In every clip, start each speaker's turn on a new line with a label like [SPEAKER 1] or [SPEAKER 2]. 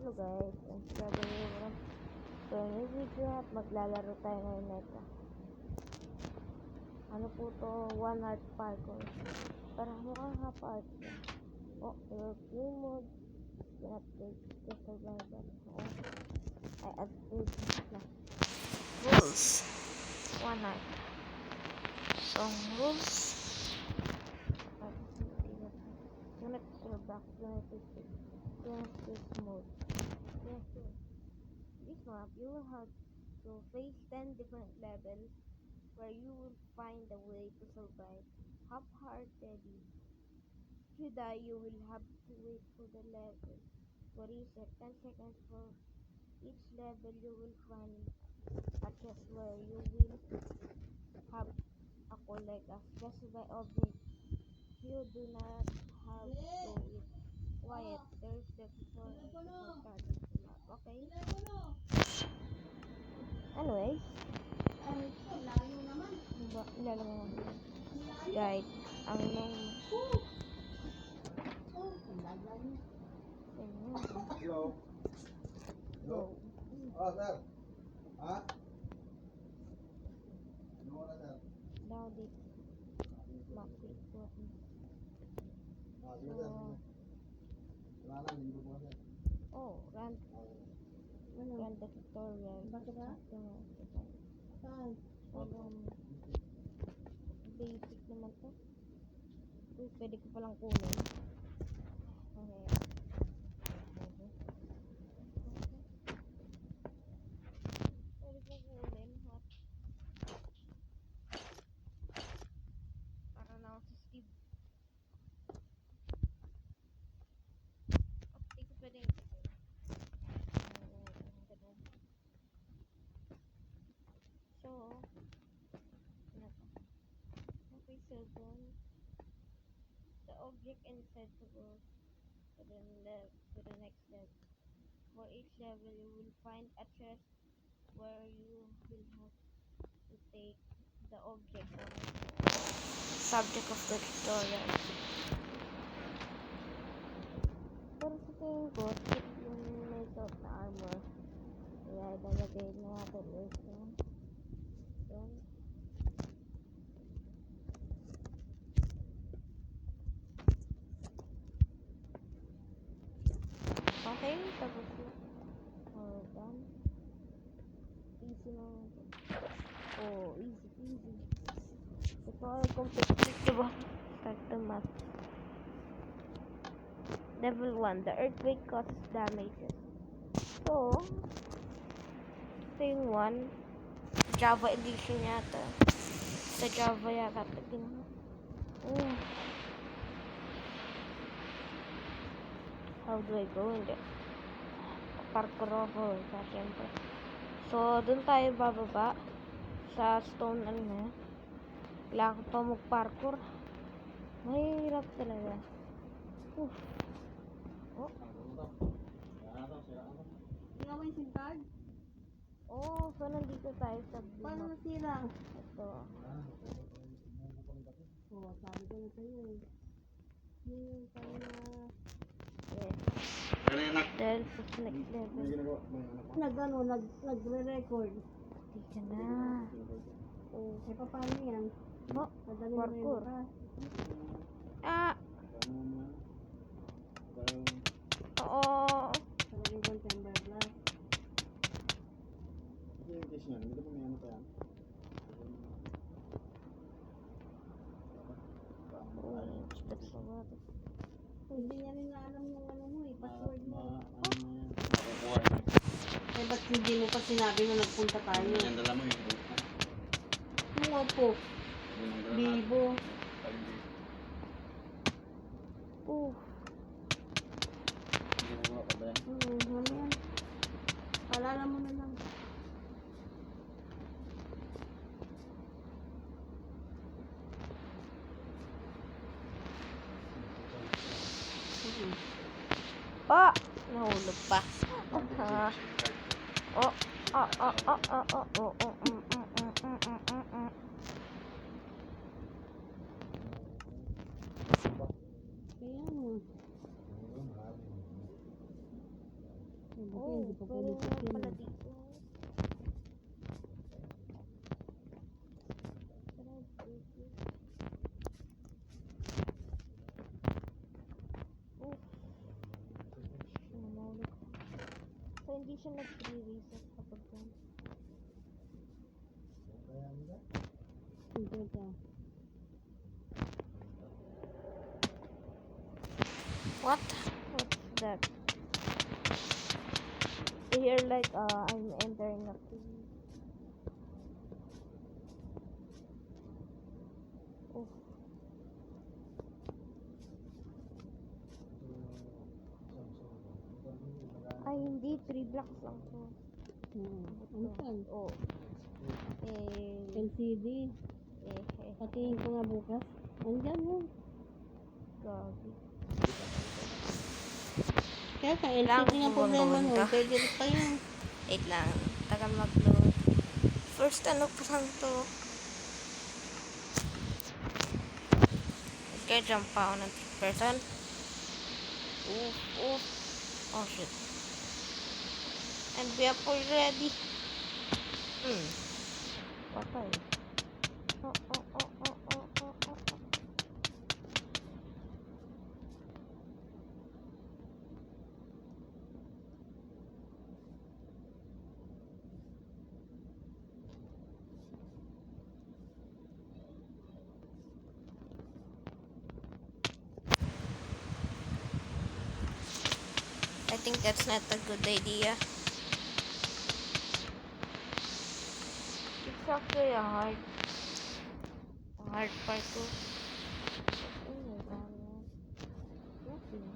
[SPEAKER 1] Hello guys, ang gagawin ko so yung video at maglalaro tayo ngayon nito. Ano po to? One heart parkour. Para mukhang ha-park siya. Oh, yung game mode. Update the survival. I update na. Rules. One heart. So rules. Connect to the back. This mode. This map, you will have to face 10 different levels where you will find a way to survive. Half-heartedly. If you die, you will have to wait for the level to reset. 10 seconds for each level. You will find a chest where you will have a collect a specified object. You do not have to wait. Quiet. There's the tutorial target map. Okay? Anyways, ilalagay natin guide ang
[SPEAKER 2] Hello. Hello. Oh, sir. Ha? Ano wala, sir?
[SPEAKER 1] now this map is working.
[SPEAKER 2] Sige, sir. Wala na, hindi po kasi.
[SPEAKER 1] Oh, run the tutorial.
[SPEAKER 3] Bakit ba? Saan?
[SPEAKER 1] Basic naman to. Uy, pwede ko palang kunin. Okay. Pwede ko kunin, ha? Para na ako sa Steve. Okay, ko pwede yung so, ano to? Okay, so then, the object inside to go to the next level. For each level, you will find a chest where you will have to take the object on subject of the tutorial. Pero sa tingin ko, yung may suot na armor, kaya ilalagay na natin ulit yun. Yun. Okay, tapos yun. Done. Easy na. Oh, easy. Ito ay competitive, diba? Start the map. Level 1, the earthquake causes damages. So, ito yung 1. Java edition yata. Sa Java yata. How do I go in there? Parkour ako, syempre. So, dun tayo bababa. Sa stone, ano na. Kailangan ko pa mag-parkour. Mahirap talaga. Oh.
[SPEAKER 3] Hindi nga ba yung SIM card?
[SPEAKER 1] Oh, so nandito tayo sa blue
[SPEAKER 3] Paano
[SPEAKER 1] map.
[SPEAKER 3] nasira?
[SPEAKER 1] Ito.
[SPEAKER 3] Oo, sabi ko na sa'yo eh. Yung tayo na...
[SPEAKER 1] Yes. Dahil sa next level.
[SPEAKER 3] Nagre-record.
[SPEAKER 1] Dito na.
[SPEAKER 3] Oh, eh paano yan?
[SPEAKER 1] Oh,
[SPEAKER 3] Madali mo yung
[SPEAKER 1] parkour.
[SPEAKER 3] bukas.
[SPEAKER 1] Ah! Oo.
[SPEAKER 3] Talagang yung September Black. Hindi niya rin na alam yung ano mo eh, password mo. Eh ba't hindi mo pa sinabi na nagpunta tayo? Mga po. Bibo.
[SPEAKER 1] Oh.
[SPEAKER 3] Ano yan? Palala mo na lang.
[SPEAKER 1] Ah! Nahulog pa. Ah. Oh.
[SPEAKER 3] Ayan. hindi pa
[SPEAKER 1] pwede
[SPEAKER 3] pumitik
[SPEAKER 1] naman
[SPEAKER 3] yun.
[SPEAKER 1] pala dito. Oof. Ano, mahulog. So, hindi siya nag-re-reset kapag yan.
[SPEAKER 2] Kaya nila.
[SPEAKER 3] Ito ka.
[SPEAKER 1] What? What's that? I hear like I'm entering a cave. Oh, ay hindi, 3 blocks lang to.
[SPEAKER 3] Ano saan?
[SPEAKER 1] Oh.
[SPEAKER 3] LCD. Patingin ko nga bukas. Andyan yun.
[SPEAKER 1] Gabi.
[SPEAKER 3] Kaya sa
[SPEAKER 1] Kailangan
[SPEAKER 3] LCD nga
[SPEAKER 1] ko
[SPEAKER 3] problema
[SPEAKER 1] gawin
[SPEAKER 3] mo.
[SPEAKER 1] to.
[SPEAKER 3] Pwede rin pa yun.
[SPEAKER 1] Wait lang. Tagal mag-load. First, ano pa lang to? Okay, jump pa ako ng person. Oof, oof. Oh, shit. And we are already. Patay. Oh, oh, oh, oh, oh, oh, oh. I think that's not a good idea. It's actually a hard part to. Nothing.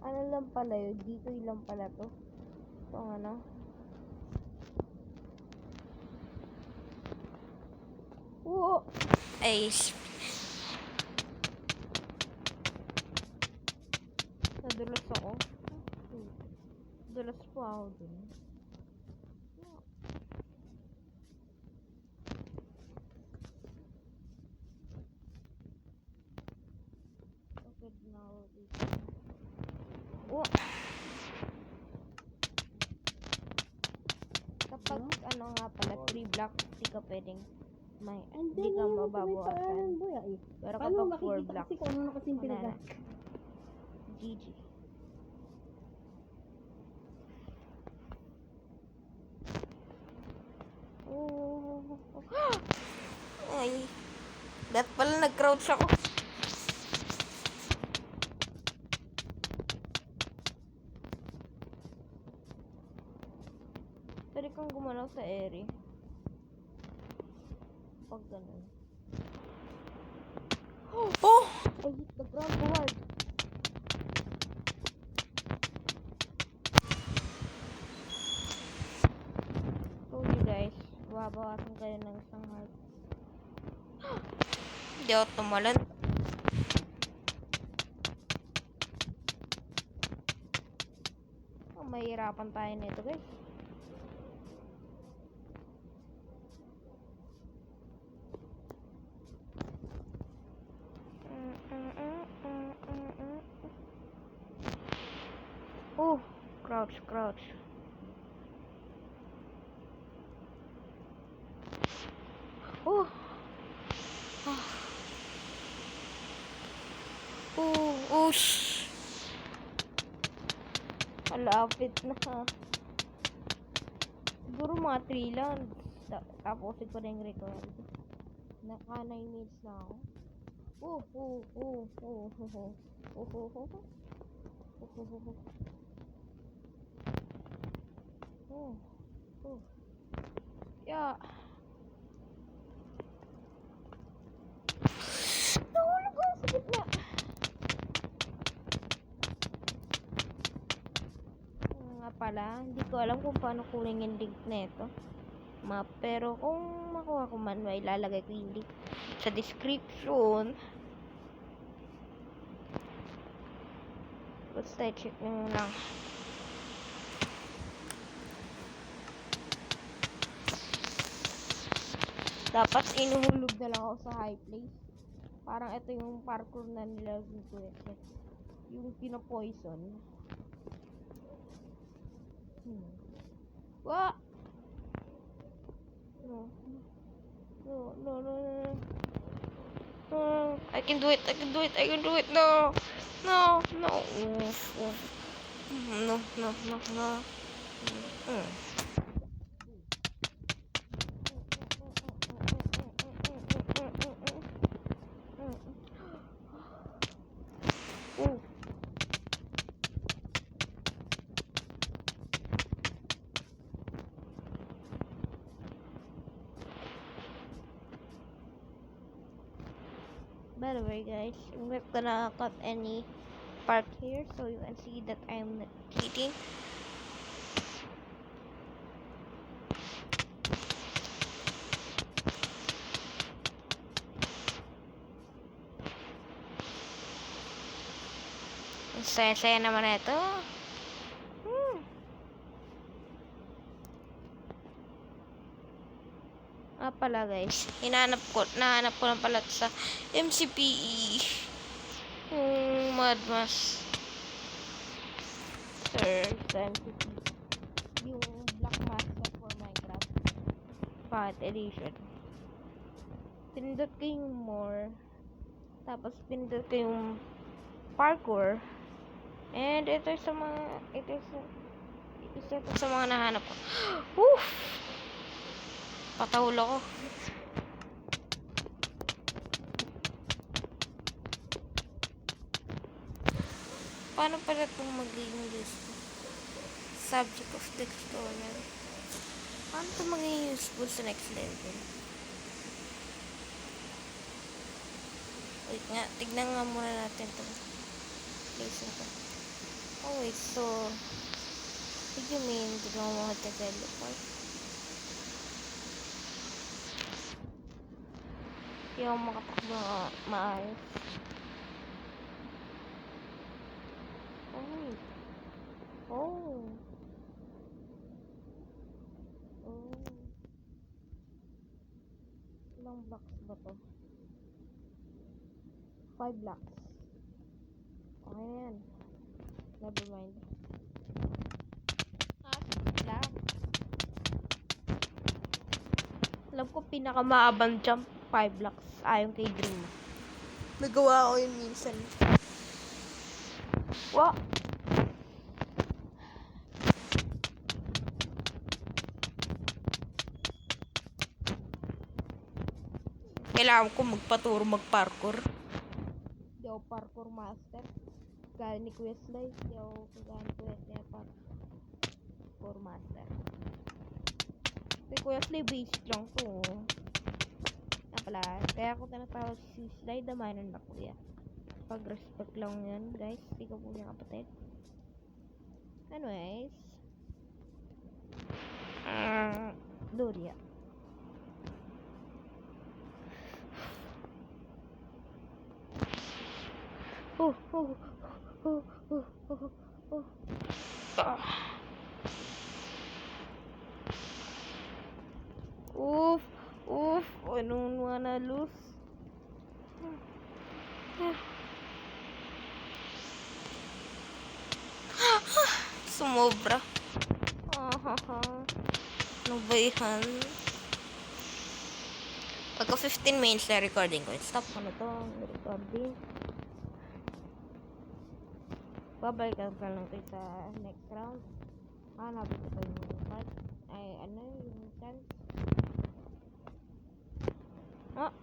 [SPEAKER 1] Ano lang pala yun? Dito lang pala to. Itong ano. Oo! Ay, nadulas ako. Nadulas po ako dun. Okay, now dito. Oh! Kapag ano nga pala, 3 blocks, di ka pwedeng hindi ka mababawasan. Pero
[SPEAKER 3] Paano
[SPEAKER 1] kapag 4
[SPEAKER 3] makikita
[SPEAKER 1] blocks,
[SPEAKER 3] kasi kung ano kasing
[SPEAKER 1] wala
[SPEAKER 3] pinag
[SPEAKER 1] na. GG. Oh. Ay. Dapat pala nag-crouch ako. Pwede kang gumalaw sa area. Pag ganun. Oh! I hit the ground hard. Told you guys, babawasan kayo ng isang heart. Hindi ako tumalan. Oh, mahirapan tayo nito guys. Oh, crouch. Oh. Oh, shh. Malapit na. Siguro mga 3 lang. Tapos ko na yung record. Naka 9 minutes na ako. Yeah. Nahulog ako sa gitna. Nga pala, hindi ko alam kung paano kunin yung link na ito. Map, pero kung makuha ko man, may ilalagay ko yung link sa description. Basta check nyo lang. Dapat inuhulog na lang ako sa high place. Parang ito yung parkour na nilagay ko eh. Yung pinapoison. Wah! No. No, no, no, no. No. I can do it, I can do it, I can do it. No. No, no. Oof, oof. No, no, no, no. Ooh. By the way, guys, I'm not gonna cut any part here so you can see that I'm not cheating. Ang saya-saya naman ito. Pala guys, nahanap ko lang pala sa MCPE. Madmas. Sir, sa MCPE. Yung Black Master for Minecraft. Path Edition. Pinindot ko yung more. Tapos pinindot ko yung parkour. And ito sa mga nahanap ko. Woof! Patahol ako. Paano pala itong magiging useful? Subject of the tutorial. Paano ito magiging useful sa next level? Wait nga, tignan nga muna natin ito. Place ito. Oh wait, so what do you mean? Tignan mo mag-teleport? Hindi ako makatakbo maayos. Oh. Ilang blocks ba to? 5 blocks. Okay na yan. Never mind. 6 blocks. Alam ko pinakamaabang jump 5 blocks. Ayon kay Dream. Nagawa ko yun minsan. Wow! Kailangan ko magpaturo mag-parkour. Hindi ako parkour master. Kaya ni Questlay. Hindi ako kagaya ni Questlay parkour master. Si Questlay basic lang to. Pala. Kaya ako tinatawag si Slide the Miner na kuya. Pag-respect lang yan guys. Hindi ko po niya kapatid. Anyways. Doria. I don't wanna lose. Sumobra. Ano ba yan? Pagka 15 minutes na recording ko, stop ko na to recording. Babalikan ka lang tayo sa next round. Hanapin ko pa yung part. Ay, ano yung chance? Ah!